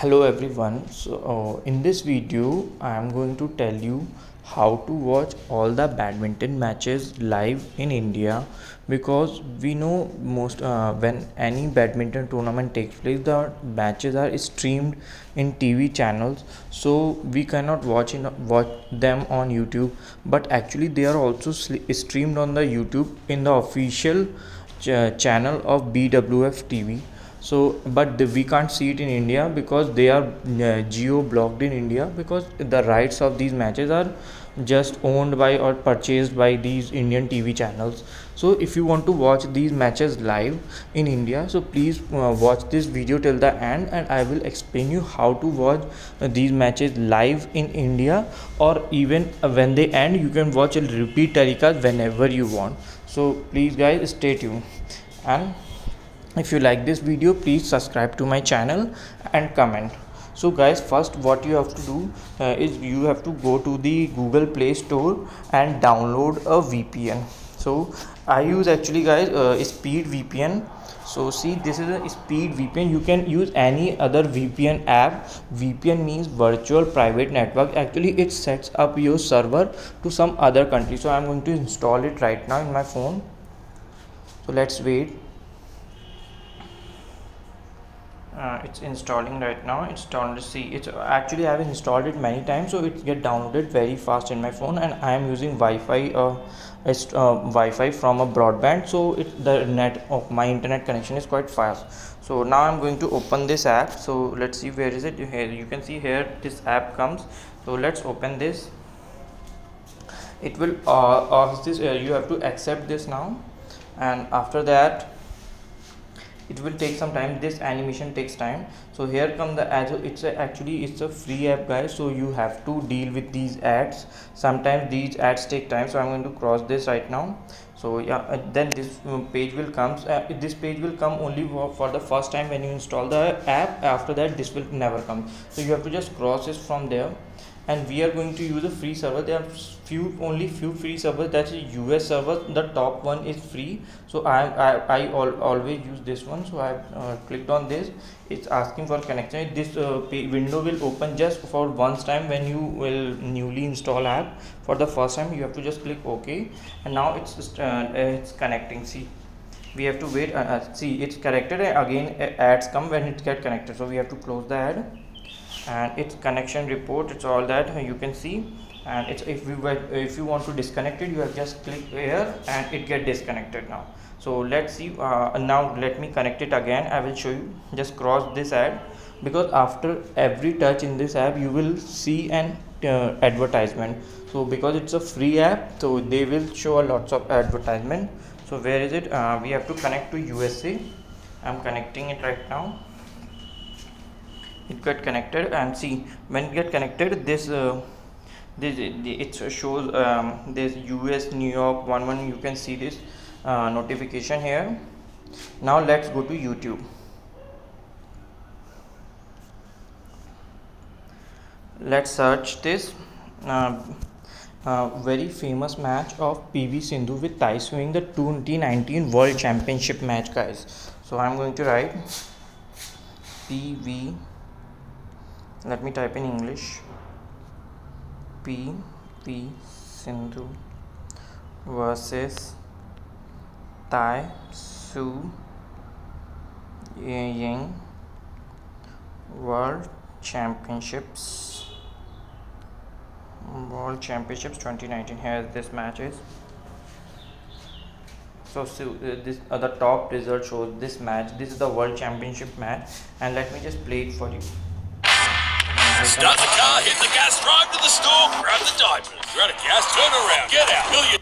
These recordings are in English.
Hello everyone. In this video I am going to tell you how to watch all the badminton matches live in India, because we know most when any badminton tournament takes place, the matches are streamed in TV channels, so we cannot watch them on YouTube, but actually they are also streamed on the YouTube in the official channel of BWF TV. So but we can't see it in India because they are geo blocked in India, because the rights of these matches are just owned by or purchased by these Indian TV channels. So if you want to watch these matches live in India, so please watch this video till the end, and I will explain you how to watch these matches live in India, or even when they end you can watch a repeat telecast whenever you want. So please guys, stay tuned, and if you like this video, please subscribe to my channel and comment. So guys, first what you have to do is you have to go to the Google Play Store and download a VPN. So I use actually guys Speed VPN. So see, this is a Speed VPN. You can use any other VPN app. VPN means virtual private network. Actually it sets up your server to some other country. So I'm going to install it right now in my phone. So let's wait. It's installing right now. It's down to see. It's actually I have installed it many times, so it get downloaded very fast in my phone, and I am using Wi-Fi. Wi-Fi from a broadband, so the net of my internet connection is quite fast. So now I'm going to open this app. So let's see, where is it? Here you can see, here this app comes. So let's open this. It will ask this. You have to accept this now, and after that it will take some time. This animation takes time. So here come the ads. It's a free app guys, so you have to deal with these ads. Sometimes these ads take time, so I'm going to cross this right now. So yeah, then this page will come. This page will come only for the first time when you install the app. After that this will never come, so you have to just cross this from there. And we are going to use a free server. There are only few free servers. That's a US server. The top one is free, so I always use this one. So I clicked on this. It's asking for connection. This window will open just for once time when you will newly install app for the first time. You have to just click OK, and now it's connecting. See, we have to wait. See, it's connected, and again ads come when it get connected, so we have to close the ad. And its connection report, it's all that you can see. And it's if you want to disconnect it, you have just click here and it get disconnected now. So let's see. Now let me connect it again. I will show you. Just cross this ad, because after every touch in this app you will see an advertisement. So because it's a free app, so they will show a lots of advertisement. So where is it? We have to connect to USA. I'm connecting it right now. It got connected, and see, when it get connected, this it shows this US New York 11. You can see this notification here. Now let's go to YouTube. Let's search this very famous match of PV Sindhu with Tai Tzu in the 2019 World Championship match guys. So I'm going to write PV. Let me type in English. PV Sindhu versus Tai Tzu Ying World Championships 2019. Here this match is. So this the top result shows this match. This is the World Championship match, and let me just play it for you. Start the car, hit the gas, drive to the store, grab the diapers. You're out of gas, turn around, get out, fill your...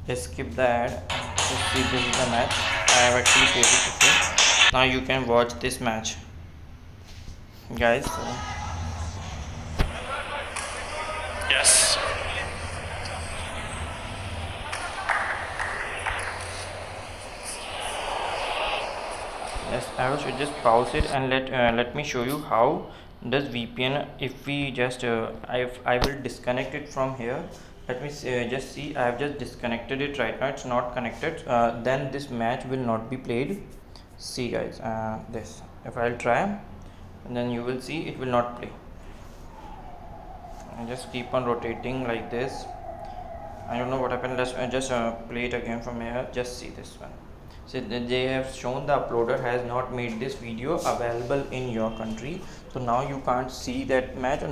Just skip the ad. Just see, this is the match. I have actually played it before. Now you can watch this match, guys. Yes. Yes, I should just pause it and let me show you how does VPN. If we just I will disconnect it from here. Let me just see. I have just disconnected it right now. It's not connected. Then this match will not be played. See guys, this if I'll try, and then you will see it will not play. And just keep on rotating like this. I don't know what happened. Let's just play it again from here. Just see this one. So they have shown the uploader has not made this video available in your country, so now you can't see that match,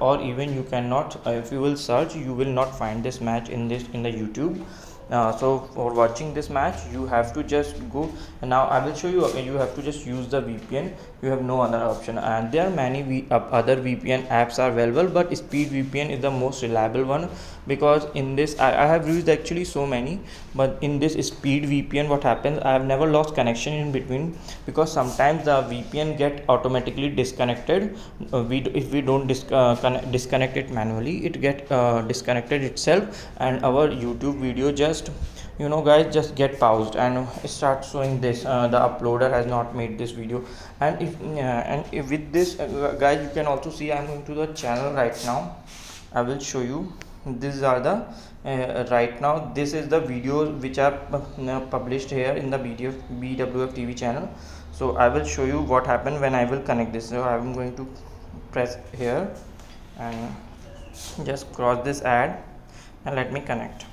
or even you cannot, if you will search, you will not find this match in the YouTube. So for watching this match you have to just go, and now I will show you. You have to just use the VPN. You have no other option, and there are many other VPN apps are available, but Speed VPN is the most reliable one, because in this I have used actually so many, but in this Speed VPN what happens, I have never lost connection in between, because sometimes the VPN get automatically disconnected. If we don't disconnect it manually, it get disconnected itself, and our YouTube video just, you know guys, just get paused and start showing this the uploader has not made this video. And if with this guys, you can also see I'm going to the channel right now. I will show you. These are the right now this is the videos which are published here in the BWF TV channel. So I will show you what happened when I will connect this. So I'm going to press here and just cross this ad and let me connect.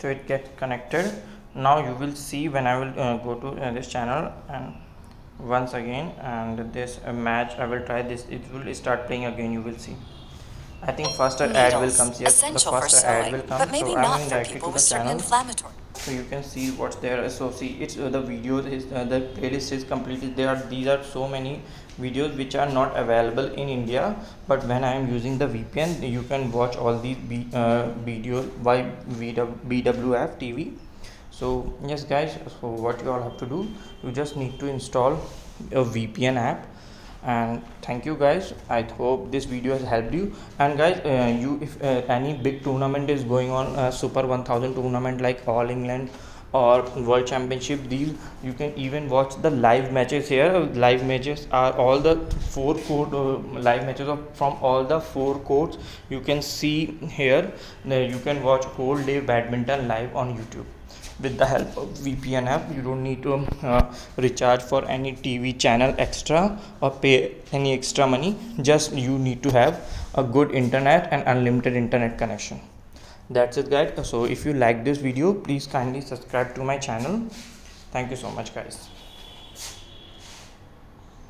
So it gets connected. Now you will see when I will go to this channel, and once again, and this match I will try this, it will start playing again. You will see. I think faster ad will come. Yes, the faster ad will come. But maybe so not I'm going for directly people to with the certain channel. inflammatory. So you can see what's there. So see, it's the videos is the playlist is completed. These are so many videos which are not available in India, but when I am using the VPN, you can watch all these videos by BWF TV. So yes guys, so what you all have to do, you just need to install a VPN app. And thank you guys, I hope this video has helped you. And guys, if any big tournament is going on, Super 1000 tournament like All England or World Championship, these you can even watch the live matches here. Live matches are all the 4 court live matches from all the 4 courts. You can see here. You can watch whole day badminton live on YouTube with the help of VPN app. You don't need to recharge for any TV channel extra or pay any extra money. Just you need to have a good internet and unlimited internet connection. That's it guys. So if you like this video, please kindly subscribe to my channel. Thank you so much guys.